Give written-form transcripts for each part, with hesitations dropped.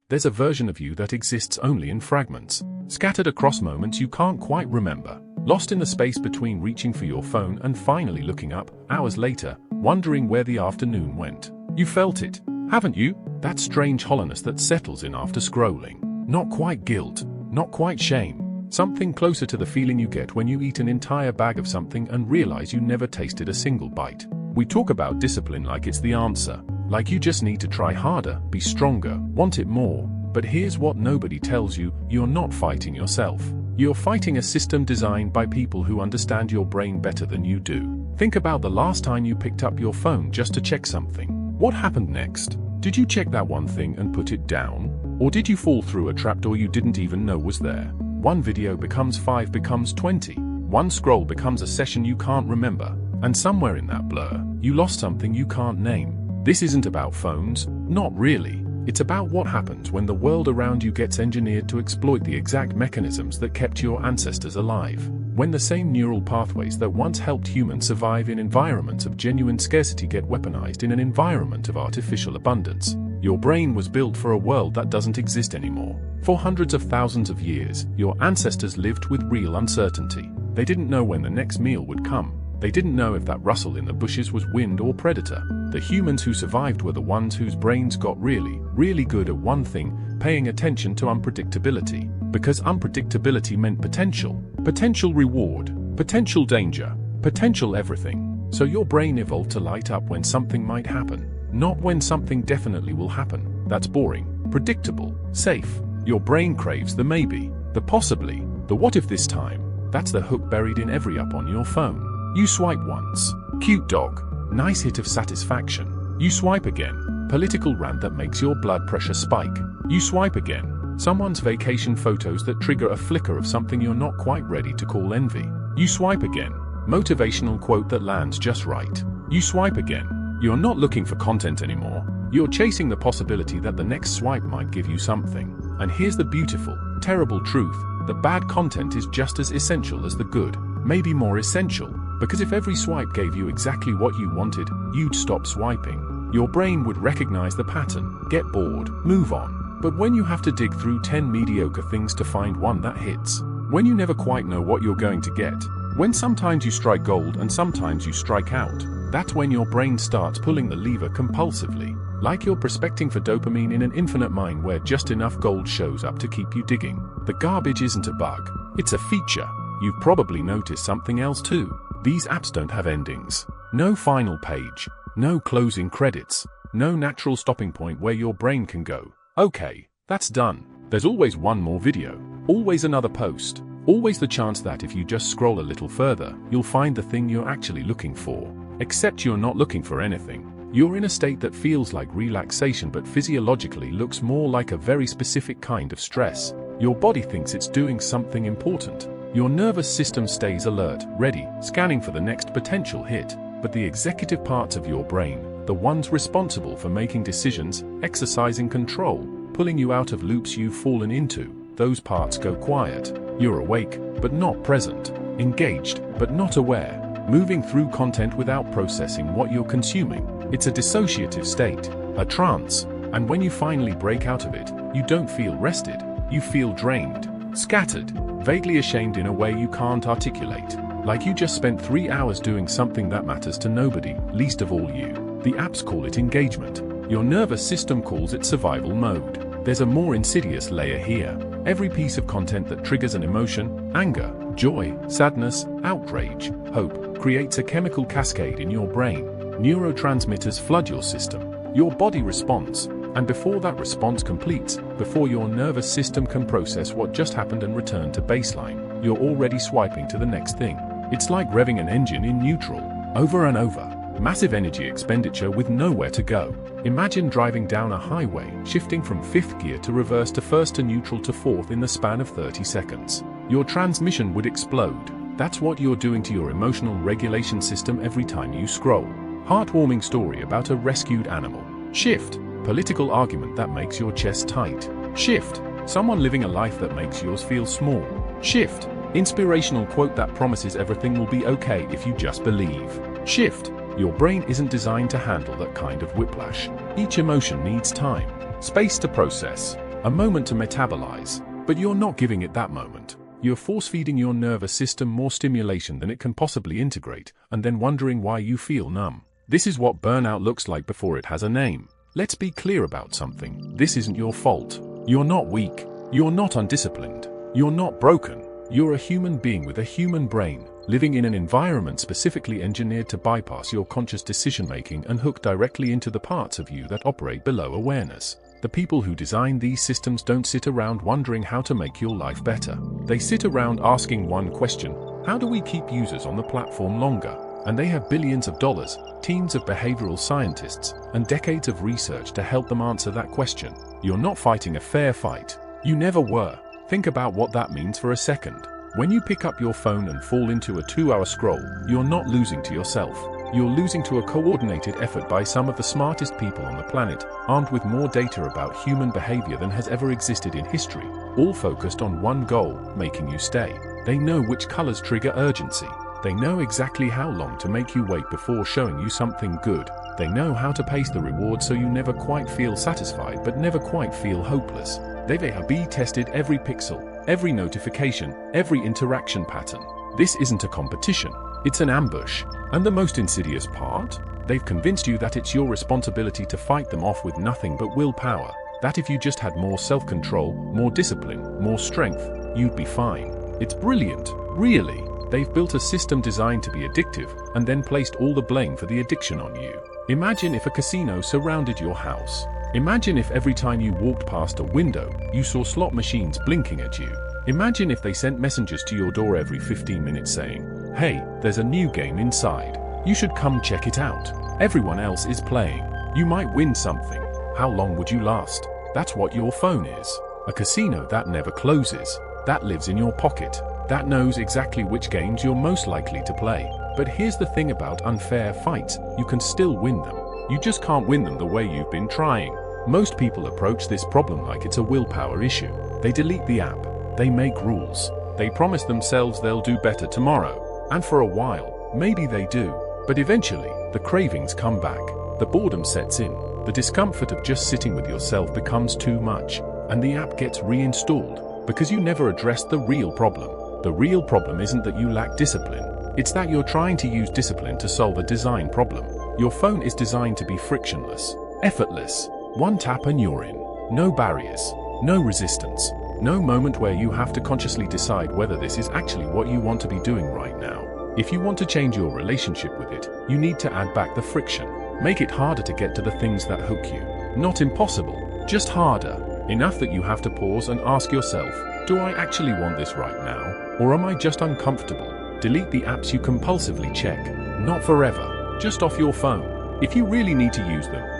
There's a version of you that exists only in fragments, scattered across moments you can't quite remember, lost in the space between reaching for your phone and finally looking up, hours later, wondering where the afternoon went. You felt it, haven't you? That strange hollowness that settles in after scrolling. Not quite guilt, not quite shame. Something closer to the feeling you get when you eat an entire bag of something and realize you never tasted a single bite. We talk about discipline like it's the answer, like you just need to try harder, be stronger, want it more. But here's what nobody tells you: you're not fighting yourself. You're fighting a system designed by people who understand your brain better than you do. Think about the last time you picked up your phone just to check something. What happened next? Did you check that one thing and put it down? Or did you fall through a trapdoor you didn't even know was there? One video becomes 5, becomes 20. One scroll becomes a session you can't remember. And somewhere in that blur, you lost something you can't name. This isn't about phones, not really. It's about what happens when the world around you gets engineered to exploit the exact mechanisms that kept your ancestors alive. When the same neural pathways that once helped humans survive in environments of genuine scarcity get weaponized in an environment of artificial abundance. Your brain was built for a world that doesn't exist anymore. For hundreds of thousands of years, your ancestors lived with real uncertainty. They didn't know when the next meal would come. They didn't know if that rustle in the bushes was wind or predator. The humans who survived were the ones whose brains got really, really good at one thing: paying attention to unpredictability. Because unpredictability meant potential. Potential reward, potential danger, potential everything. So your brain evolved to light up when something might happen, not when something definitely will happen. That's boring, predictable, safe. Your brain craves the maybe, the possibly, the what if this time. That's the hook buried in every app on your phone. You swipe once. Cute dog. Nice hit of satisfaction. You swipe again. Political rant that makes your blood pressure spike. You swipe again. Someone's vacation photos that trigger a flicker of something you're not quite ready to call envy. You swipe again. Motivational quote that lands just right. You swipe again. You're not looking for content anymore. You're chasing the possibility that the next swipe might give you something. And here's the beautiful, terrible truth: the bad content is just as essential as the good, maybe more essential. Because if every swipe gave you exactly what you wanted, you'd stop swiping. Your brain would recognize the pattern, get bored, move on. But when you have to dig through 10 mediocre things to find one that hits, when you never quite know what you're going to get, when sometimes you strike gold and sometimes you strike out, that's when your brain starts pulling the lever compulsively. Like you're prospecting for dopamine in an infinite mine where just enough gold shows up to keep you digging. The garbage isn't a bug, it's a feature. You've probably noticed something else too. These apps don't have endings. No final page. No closing credits. No natural stopping point where your brain can go, okay, that's done. There's always one more video. Always another post. Always the chance that if you just scroll a little further, you'll find the thing you're actually looking for. Except you're not looking for anything. You're in a state that feels like relaxation but physiologically looks more like a very specific kind of stress. Your body thinks it's doing something important. Your nervous system stays alert, ready, scanning for the next potential hit. But the executive parts of your brain, the ones responsible for making decisions, exercising control, pulling you out of loops you've fallen into, those parts go quiet. You're awake, but not present. Engaged, but not aware. Moving through content without processing what you're consuming. It's a dissociative state, a trance. And when you finally break out of it, you don't feel rested. You feel drained, scattered, vaguely ashamed in a way you can't articulate. Like you just spent 3 hours doing something that matters to nobody, least of all you. The apps call it engagement. Your nervous system calls it survival mode. There's a more insidious layer here. Every piece of content that triggers an emotion, anger, joy, sadness, outrage, hope, creates a chemical cascade in your brain. Neurotransmitters flood your system. Your body responds. And before that response completes, before your nervous system can process what just happened and return to baseline, you're already swiping to the next thing. It's like revving an engine in neutral, over and over. Massive energy expenditure with nowhere to go. Imagine driving down a highway, shifting from 5th gear to reverse to 1st to neutral to 4th in the span of 30 seconds. Your transmission would explode. That's what you're doing to your emotional regulation system every time you scroll. Heartwarming story about a rescued animal. Shift. Political argument that makes your chest tight. Shift. Someone living a life that makes yours feel small. Shift. Inspirational quote that promises everything will be okay if you just believe. Shift. Your brain isn't designed to handle that kind of whiplash. Each emotion needs time, space to process. A moment to metabolize. But you're not giving it that moment. You're force-feeding your nervous system more stimulation than it can possibly integrate, and then wondering why you feel numb. This is what burnout looks like before it has a name. Let's be clear about something. This isn't your fault. You're not weak. You're not undisciplined. You're not broken. You're a human being with a human brain, living in an environment specifically engineered to bypass your conscious decision-making and hook directly into the parts of you that operate below awareness. The people who design these systems don't sit around wondering how to make your life better. They sit around asking one question: how do we keep users on the platform longer? And they have billions of dollars, teams of behavioral scientists, and decades of research to help them answer that question. You're not fighting a fair fight. You never were. Think about what that means for a second. When you pick up your phone and fall into a 2-hour scroll, you're not losing to yourself. You're losing to a coordinated effort by some of the smartest people on the planet, armed with more data about human behavior than has ever existed in history, all focused on one goal: making you stay. They know which colors trigger urgency. They know exactly how long to make you wait before showing you something good. They know how to pace the reward so you never quite feel satisfied but never quite feel hopeless. They've A/B tested every pixel, every notification, every interaction pattern. This isn't a competition. It's an ambush. And the most insidious part? They've convinced you that it's your responsibility to fight them off with nothing but willpower. That if you just had more self-control, more discipline, more strength, you'd be fine. It's brilliant, really. They've built a system designed to be addictive and then placed all the blame for the addiction on you. Imagine if a casino surrounded your house. Imagine if every time you walked past a window, you saw slot machines blinking at you. Imagine if they sent messengers to your door every 15 minutes saying, "Hey, there's a new game inside. You should come check it out. Everyone else is playing. You might win something." How long would you last? That's what your phone is. A casino that never closes. That lives in your pocket. That knows exactly which games you're most likely to play. But here's the thing about unfair fights: you can still win them. You just can't win them the way you've been trying. Most people approach this problem like it's a willpower issue. They delete the app. They make rules. They promise themselves they'll do better tomorrow. And for a while, maybe they do. But eventually, the cravings come back. The boredom sets in. The discomfort of just sitting with yourself becomes too much. And the app gets reinstalled because you never addressed the real problem. The real problem isn't that you lack discipline. It's that you're trying to use discipline to solve a design problem. Your phone is designed to be frictionless, effortless. One tap and you're in. No barriers, no resistance, no moment where you have to consciously decide whether this is actually what you want to be doing right now. If you want to change your relationship with it, you need to add back the friction. Make it harder to get to the things that hook you. Not impossible, just harder. Enough that you have to pause and ask yourself, do I actually want this right now? Or am I just uncomfortable? Delete the apps you compulsively check. Not forever, just off your phone. If you really need to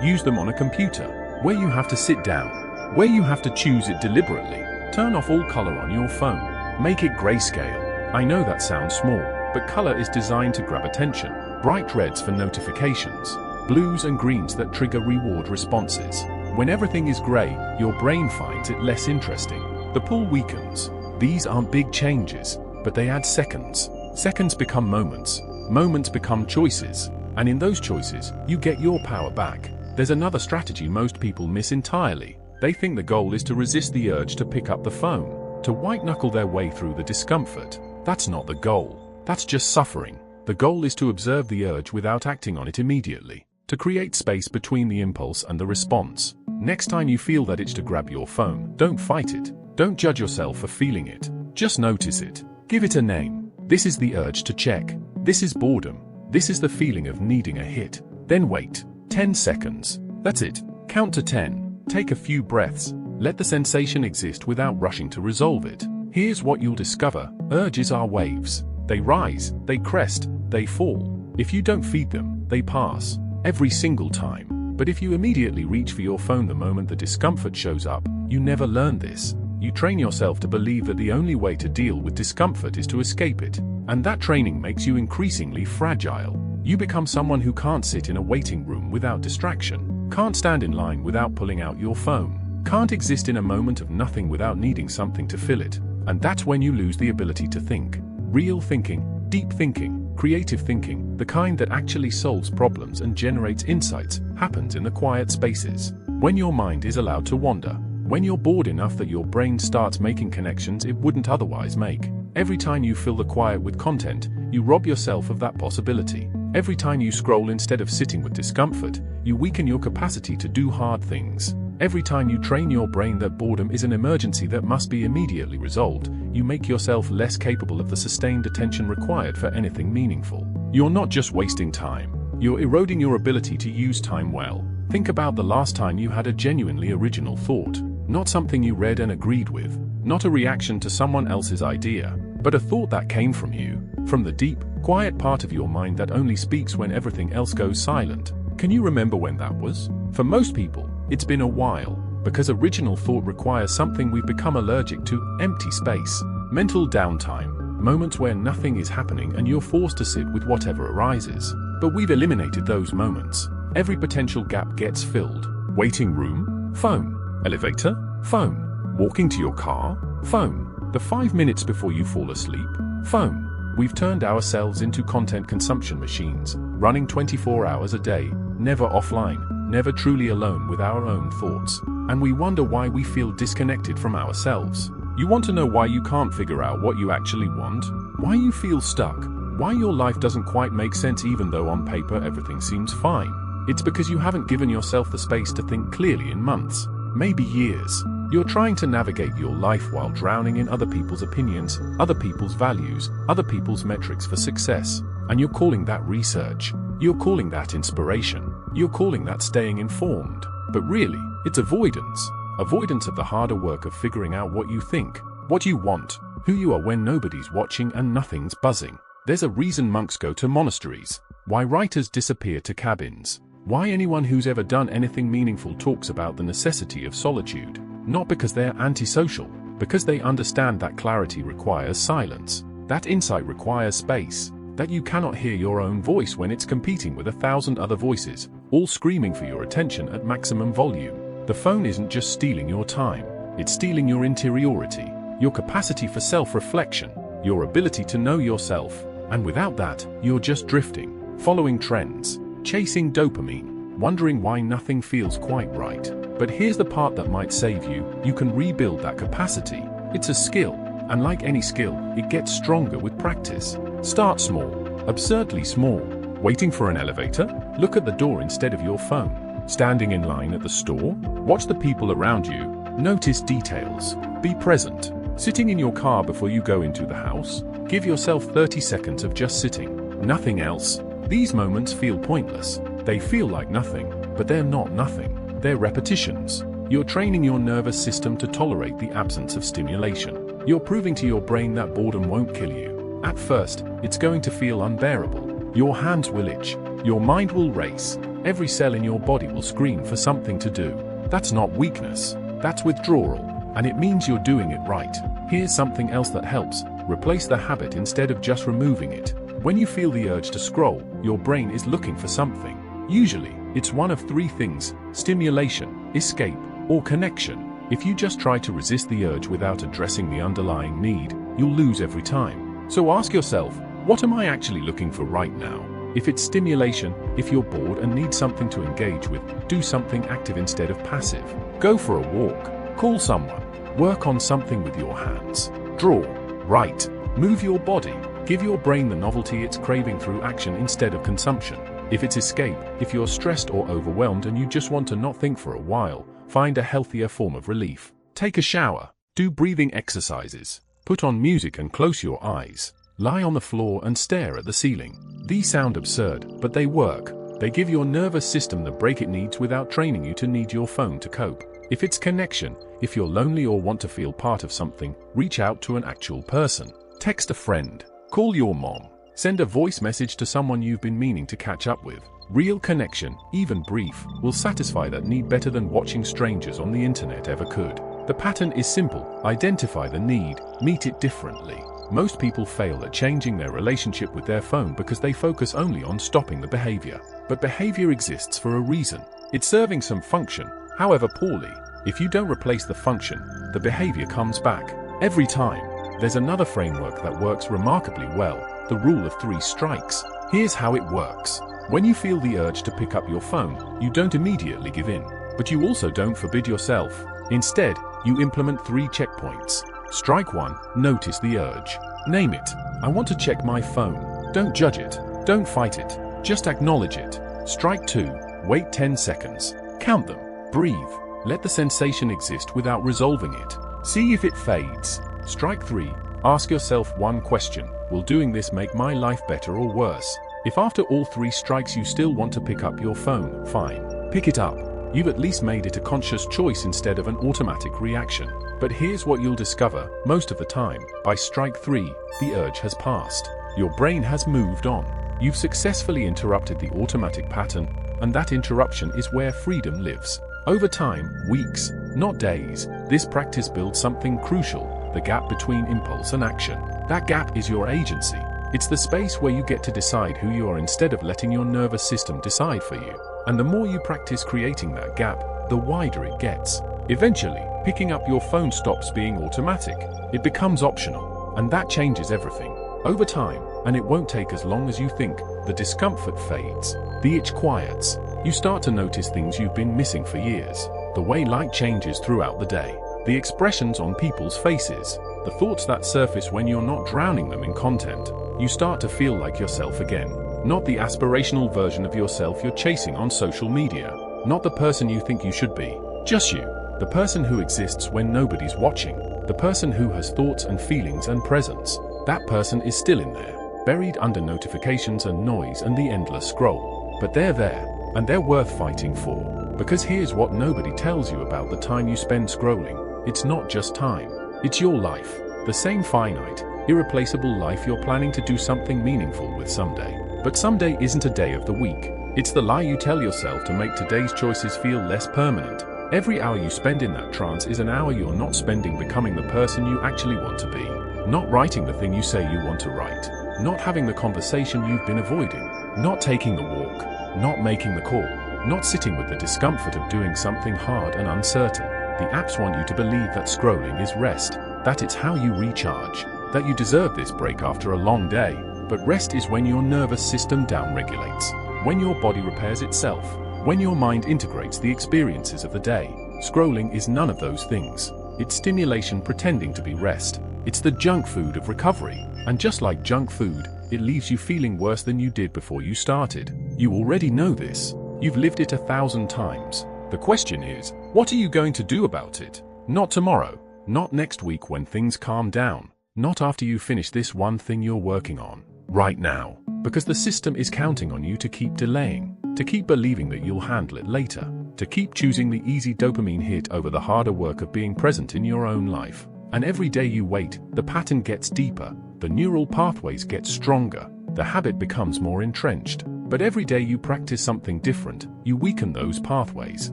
use them on a computer, where you have to sit down, where you have to choose it deliberately. Turn off all color on your phone. Make it grayscale. I know that sounds small, but color is designed to grab attention. Bright reds for notifications, blues and greens that trigger reward responses. When everything is gray, your brain finds it less interesting. The pull weakens. These aren't big changes, but they add seconds. Seconds become moments. Moments become choices. And in those choices, you get your power back. There's another strategy most people miss entirely. They think the goal is to resist the urge to pick up the phone, to white-knuckle their way through the discomfort. That's not the goal. That's just suffering. The goal is to observe the urge without acting on it immediately, to create space between the impulse and the response. Next time you feel that itch to grab your phone, don't fight it. Don't judge yourself for feeling it. Just notice it. Give it a name. This is the urge to check. This is boredom. This is the feeling of needing a hit. Then wait. 10 seconds. That's it. Count to 10. Take a few breaths. Let the sensation exist without rushing to resolve it. Here's what you'll discover. Urges are waves. They rise, they crest, they fall. If you don't feed them, they pass. Every single time. But if you immediately reach for your phone the moment the discomfort shows up, you never learn this. You train yourself to believe that the only way to deal with discomfort is to escape it. And that training makes you increasingly fragile. You become someone who can't sit in a waiting room without distraction, can't stand in line without pulling out your phone, can't exist in a moment of nothing without needing something to fill it. And that's when you lose the ability to think. Real thinking, deep thinking, creative thinking, the kind that actually solves problems and generates insights, happens in the quiet spaces. When your mind is allowed to wander. When you're bored enough that your brain starts making connections it wouldn't otherwise make. Every time you fill the quiet with content, you rob yourself of that possibility. Every time you scroll instead of sitting with discomfort, you weaken your capacity to do hard things. Every time you train your brain that boredom is an emergency that must be immediately resolved, you make yourself less capable of the sustained attention required for anything meaningful. You're not just wasting time, you're eroding your ability to use time well. Think about the last time you had a genuinely original thought. Not something you read and agreed with, not a reaction to someone else's idea, but a thought that came from you, from the deep, quiet part of your mind that only speaks when everything else goes silent. Can you remember when that was? For most people, it's been a while, because original thought requires something we've become allergic to: empty space, mental downtime, moments where nothing is happening and you're forced to sit with whatever arises. But we've eliminated those moments. Every potential gap gets filled. Waiting room? Phone. Elevator? Phone. Walking to your car? Phone. The 5 minutes before you fall asleep? Phone. We've turned ourselves into content consumption machines, running 24 hours a day, never offline, never truly alone with our own thoughts. And we wonder why we feel disconnected from ourselves. You want to know why you can't figure out what you actually want? Why you feel stuck? Why your life doesn't quite make sense even though on paper everything seems fine? It's because you haven't given yourself the space to think clearly in months, maybe years. You're trying to navigate your life while drowning in other people's opinions, other people's values, other people's metrics for success. And you're calling that research. You're calling that inspiration. You're calling that staying informed. But really, it's avoidance. Avoidance of the harder work of figuring out what you think, what you want, who you are when nobody's watching and nothing's buzzing. There's a reason monks go to monasteries, why writers disappear to cabins, why anyone who's ever done anything meaningful talks about the necessity of solitude. Not because they're antisocial, because they understand that clarity requires silence, that insight requires space, that you cannot hear your own voice when it's competing with 1,000 other voices, all screaming for your attention at maximum volume. The phone isn't just stealing your time, it's stealing your interiority, your capacity for self-reflection, your ability to know yourself. And without that, you're just drifting, following trends, chasing dopamine, wondering why nothing feels quite right. But here's the part that might save you: you can rebuild that capacity. It's a skill, and like any skill, it gets stronger with practice. Start small, absurdly small. Waiting for an elevator? Look at the door instead of your phone. Standing in line at the store? Watch the people around you. Notice details. Be present. Sitting in your car before you go into the house? Give yourself 30 seconds of just sitting. Nothing else. These moments feel pointless. They feel like nothing, but they're not nothing. They're repetitions. You're training your nervous system to tolerate the absence of stimulation. You're proving to your brain that boredom won't kill you. At first, it's going to feel unbearable. Your hands will itch. Your mind will race. Every cell in your body will scream for something to do. That's not weakness. That's withdrawal. And it means you're doing it right. Here's something else that helps. Replace the habit instead of just removing it. When you feel the urge to scroll, your brain is looking for something. Usually, it's one of three things: stimulation, escape, or connection. If you just try to resist the urge without addressing the underlying need, you'll lose every time. So ask yourself, what am I actually looking for right now? If it's stimulation, if you're bored and need something to engage with, do something active instead of passive. Go for a walk, call someone, work on something with your hands, draw, write, move your body. Give your brain the novelty it's craving through action instead of consumption. If it's escape, if you're stressed or overwhelmed and you just want to not think for a while, find a healthier form of relief. Take a shower, do breathing exercises, put on music and close your eyes. Lie on the floor and stare at the ceiling. These sound absurd, but they work. They give your nervous system the break it needs without training you to need your phone to cope. If it's connection, if you're lonely or want to feel part of something, reach out to an actual person. Text a friend. Call your mom. Send a voice message to someone you've been meaning to catch up with. Real connection, even brief, will satisfy that need better than watching strangers on the internet ever could. The pattern is simple: identify the need, meet it differently. Most people fail at changing their relationship with their phone because they focus only on stopping the behavior. But behavior exists for a reason. It's serving some function, however poorly. If you don't replace the function, the behavior comes back. Every time. There's another framework that works remarkably well: the rule of 3 strikes. Here's how it works. When you feel the urge to pick up your phone, you don't immediately give in. But you also don't forbid yourself. Instead, you implement 3 checkpoints. Strike 1, notice the urge. Name it. I want to check my phone. Don't judge it. Don't fight it. Just acknowledge it. Strike 2, wait 10 seconds. Count them. Breathe. Let the sensation exist without resolving it. See if it fades. Strike 3, ask yourself one question. Will doing this make my life better or worse? If after all 3 strikes you still want to pick up your phone, fine. Pick it up. You've at least made it a conscious choice instead of an automatic reaction. But here's what you'll discover, most of the time, by strike 3, the urge has passed. Your brain has moved on. You've successfully interrupted the automatic pattern, and that interruption is where freedom lives. Over time, weeks, not days, this practice builds something crucial, the gap between impulse and action. That gap is your agency. It's the space where you get to decide who you are instead of letting your nervous system decide for you. And the more you practice creating that gap, the wider it gets. Eventually, picking up your phone stops being automatic. It becomes optional, and that changes everything. Over time, and it won't take as long as you think, the discomfort fades, the itch quiets. You start to notice things you've been missing for years. The way light changes throughout the day, the expressions on people's faces, the thoughts that surface when you're not drowning them in content. You start to feel like yourself again. Not the aspirational version of yourself you're chasing on social media. Not the person you think you should be. Just you. The person who exists when nobody's watching. The person who has thoughts and feelings and presence. That person is still in there, buried under notifications and noise and the endless scroll. But they're there, and they're worth fighting for. Because here's what nobody tells you about the time you spend scrolling. It's not just time. It's your life. The same finite, irreplaceable life you're planning to do something meaningful with someday. But someday isn't a day of the week. It's the lie you tell yourself to make today's choices feel less permanent. Every hour you spend in that trance is an hour you're not spending becoming the person you actually want to be. Not writing the thing you say you want to write. Not having the conversation you've been avoiding. Not taking the walk. Not making the call. Not sitting with the discomfort of doing something hard and uncertain. The apps want you to believe that scrolling is rest, that it's how you recharge, that you deserve this break after a long day. But rest is when your nervous system downregulates, when your body repairs itself, when your mind integrates the experiences of the day. Scrolling is none of those things. It's stimulation pretending to be rest. It's the junk food of recovery. And just like junk food, it leaves you feeling worse than you did before you started. You already know this. You've lived it 1,000 times. The question is, what are you going to do about it? Not tomorrow. Not next week when things calm down. Not after you finish this one thing you're working on. Right now. Because the system is counting on you to keep delaying, to keep believing that you'll handle it later, to keep choosing the easy dopamine hit over the harder work of being present in your own life. And every day you wait, the pattern gets deeper, the neural pathways get stronger, the habit becomes more entrenched. But every day you practice something different, you weaken those pathways.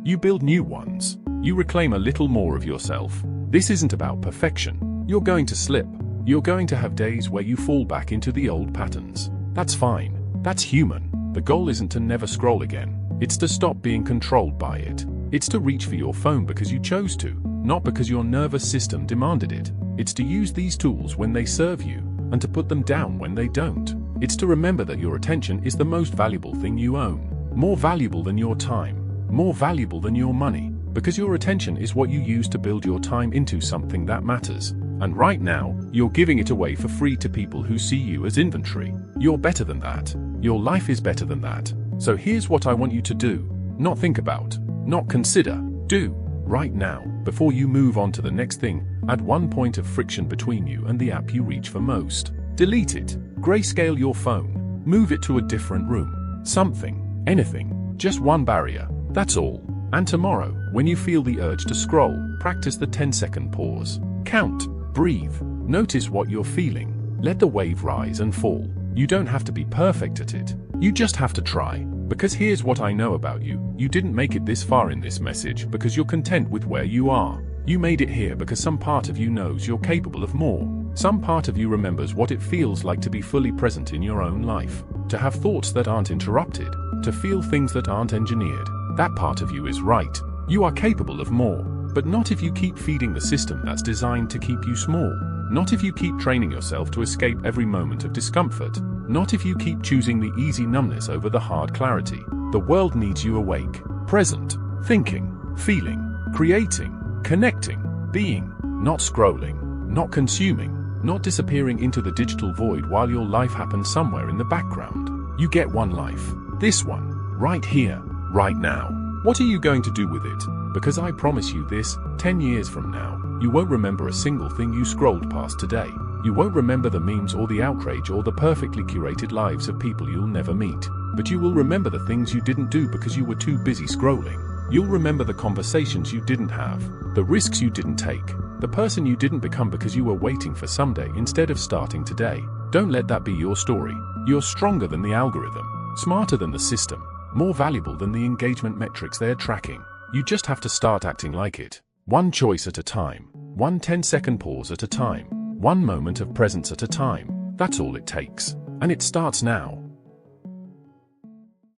You build new ones. You reclaim a little more of yourself. This isn't about perfection. You're going to slip. You're going to have days where you fall back into the old patterns. That's fine. That's human. The goal isn't to never scroll again. It's to stop being controlled by it. It's to reach for your phone because you chose to, not because your nervous system demanded it. It's to use these tools when they serve you, and to put them down when they don't. It's to remember that your attention is the most valuable thing you own. More valuable than your time. More valuable than your money. Because your attention is what you use to build your time into something that matters. And right now, you're giving it away for free to people who see you as inventory. You're better than that. Your life is better than that. So here's what I want you to do. Not think about. Not consider. Do. Right now, before you move on to the next thing, add one point of friction between you and the app you reach for most. Delete it. Grayscale your phone. Move it to a different room. Something. Anything. Just one barrier. That's all. And tomorrow, when you feel the urge to scroll, practice the 10-second pause. Count. Breathe. Notice what you're feeling. Let the wave rise and fall. You don't have to be perfect at it. You just have to try. Because here's what I know about you. You didn't make it this far in this message because you're content with where you are. You made it here because some part of you knows you're capable of more. Some part of you remembers what it feels like to be fully present in your own life. To have thoughts that aren't interrupted. To feel things that aren't engineered. That part of you is right. You are capable of more. But not if you keep feeding the system that's designed to keep you small. Not if you keep training yourself to escape every moment of discomfort. Not if you keep choosing the easy numbness over the hard clarity. The world needs you awake, present, thinking, feeling, creating. Connecting, being, not scrolling, not consuming, not disappearing into the digital void while your life happens somewhere in the background. You get one life. This one, right here, right now. What are you going to do with it? Because I promise you this, 10 years from now, you won't remember a single thing you scrolled past today. You won't remember the memes or the outrage or the perfectly curated lives of people you'll never meet. But you will remember the things you didn't do because you were too busy scrolling. You'll remember the conversations you didn't have, the risks you didn't take, the person you didn't become because you were waiting for someday instead of starting today. Don't let that be your story. You're stronger than the algorithm, smarter than the system, more valuable than the engagement metrics they're tracking. You just have to start acting like it. One choice at a time, one 10-second pause at a time, one moment of presence at a time. That's all it takes. And it starts now.